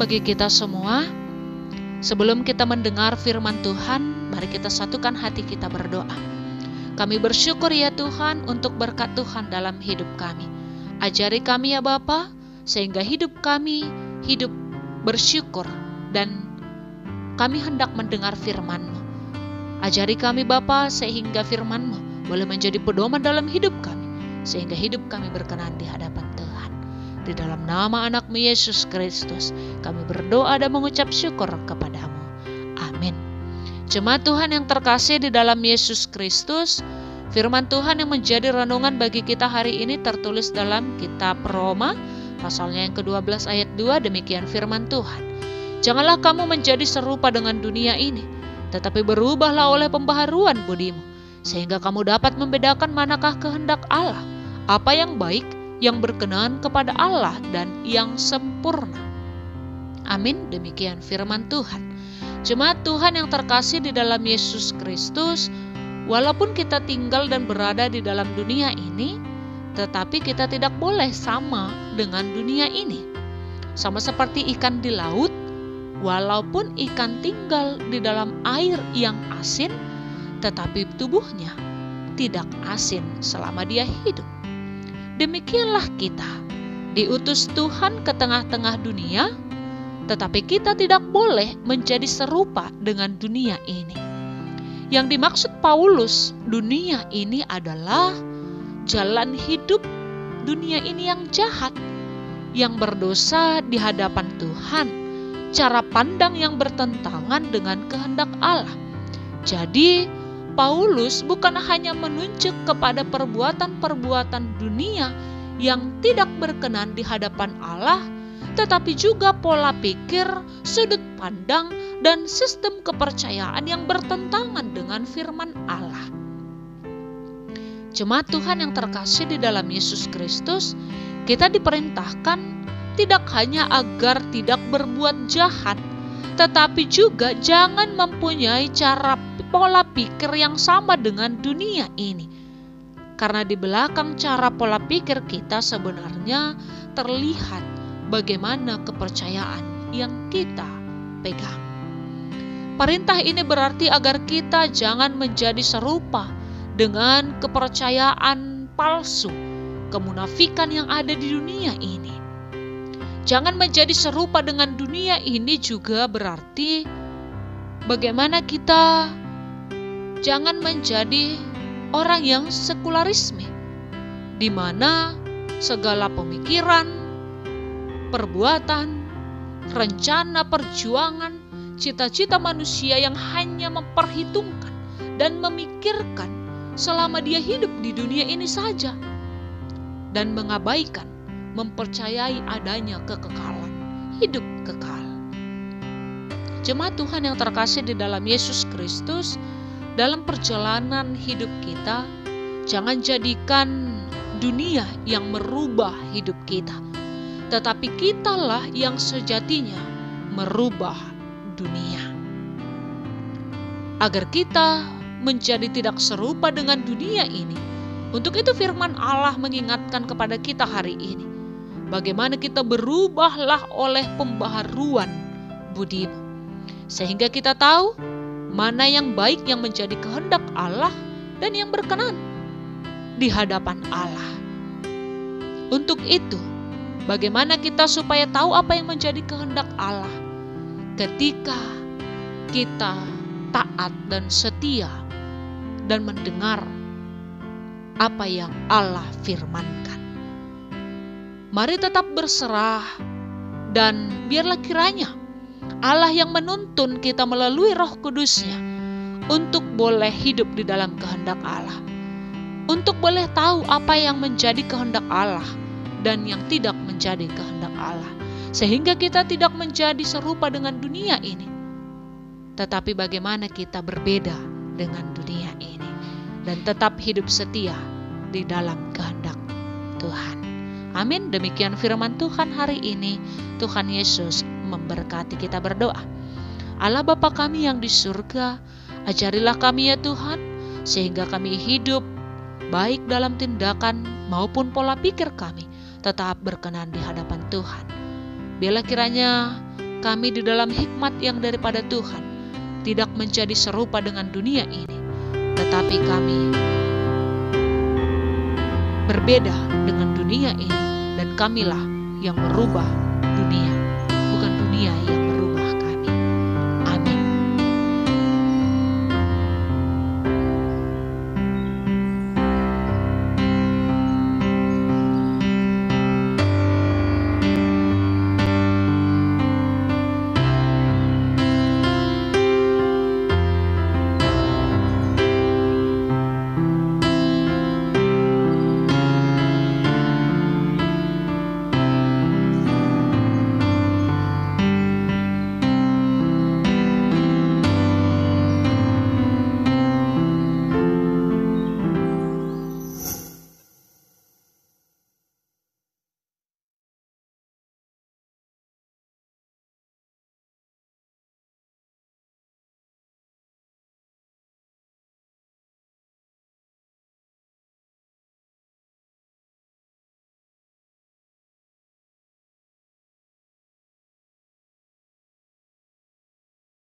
bagi kita semua. Sebelum kita mendengar firman Tuhan, mari kita satukan hati kita berdoa. Kami bersyukur ya Tuhan untuk berkat Tuhan dalam hidup kami. Ajari kami ya Bapa, sehingga hidup kami hidup bersyukur dan kami hendak mendengar firman-Mu. Ajari kami Bapa, sehingga firman-Mu boleh menjadi pedoman dalam hidup kami, sehingga hidup kami berkenan di hadapan Tuhan. Di dalam nama anak-Mu Yesus Kristus, kami berdoa dan mengucap syukur kepadamu. Amin. Jemaat Tuhan yang terkasih di dalam Yesus Kristus, firman Tuhan yang menjadi renungan bagi kita hari ini tertulis dalam kitab Roma, pasalnya yang ke-12 ayat 2, demikian firman Tuhan. Janganlah kamu menjadi serupa dengan dunia ini, tetapi berubahlah oleh pembaharuan budimu, sehingga kamu dapat membedakan manakah kehendak Allah, apa yang baik, yang berkenan kepada Allah, dan yang sempurna. Amin, demikian firman Tuhan. Jemaat Tuhan yang terkasih di dalam Yesus Kristus, walaupun kita tinggal dan berada di dalam dunia ini, tetapi kita tidak boleh sama dengan dunia ini. Sama seperti ikan di laut, walaupun ikan tinggal di dalam air yang asin, tetapi tubuhnya tidak asin selama dia hidup. Demikianlah kita, diutus Tuhan ke tengah-tengah dunia, tetapi kita tidak boleh menjadi serupa dengan dunia ini. Yang dimaksud Paulus, dunia ini adalah jalan hidup dunia ini yang jahat, yang berdosa di hadapan Tuhan, cara pandang yang bertentangan dengan kehendak Allah. Jadi, Paulus bukan hanya menunjuk kepada perbuatan-perbuatan dunia yang tidak berkenan di hadapan Allah, tetapi juga pola pikir, sudut pandang, dan sistem kepercayaan yang bertentangan dengan firman Allah. Jemaat Tuhan yang terkasih di dalam Yesus Kristus, kita diperintahkan tidak hanya agar tidak berbuat jahat, tetapi juga jangan mempunyai pola pikir yang sama dengan dunia ini. Karena di belakang cara pola pikir kita sebenarnya terlihat bagaimana kepercayaan yang kita pegang. Perintah ini berarti agar kita jangan menjadi serupa dengan kepercayaan palsu, kemunafikan yang ada di dunia ini. Jangan menjadi serupa dengan dunia ini juga berarti bagaimana kita jangan menjadi orang yang sekularisme, di mana segala pemikiran, perbuatan, rencana perjuangan, cita-cita manusia yang hanya memperhitungkan dan memikirkan selama dia hidup di dunia ini saja, dan mengabaikan mempercayai adanya kekekalan, hidup kekal. Jemaat Tuhan yang terkasih di dalam Yesus Kristus, dalam perjalanan hidup kita, jangan jadikan dunia yang merubah hidup kita, tetapi kitalah yang sejatinya merubah dunia. Agar kita menjadi tidak serupa dengan dunia ini, untuk itu firman Allah mengingatkan kepada kita hari ini, bagaimana kita berubahlah oleh pembaharuan budimu, sehingga kita tahu mana yang baik yang menjadi kehendak Allah dan yang berkenan di hadapan Allah. Untuk itu, bagaimana kita supaya tahu apa yang menjadi kehendak Allah? Ketika kita taat dan setia dan mendengar apa yang Allah firmankan. Mari tetap berserah dan biarlah kiranya Allah yang menuntun kita melalui Roh Kudus-Nya untuk boleh hidup di dalam kehendak Allah, untuk boleh tahu apa yang menjadi kehendak Allah dan yang tidak menjadi kehendak Allah, sehingga kita tidak menjadi serupa dengan dunia ini, tetapi bagaimana kita berbeda dengan dunia ini dan tetap hidup setia di dalam kehendak Tuhan. Amin. Demikian firman Tuhan hari ini. Tuhan Yesus memberkati. Kita berdoa. Allah Bapa kami yang di surga, ajarilah kami ya Tuhan, sehingga kami hidup baik dalam tindakan maupun pola pikir kami tetap berkenan di hadapan Tuhan. Biarlah kiranya kami di dalam hikmat yang daripada Tuhan tidak menjadi serupa dengan dunia ini, tetapi kami berbeda dengan dunia ini, dan kamilah yang merubah dunia.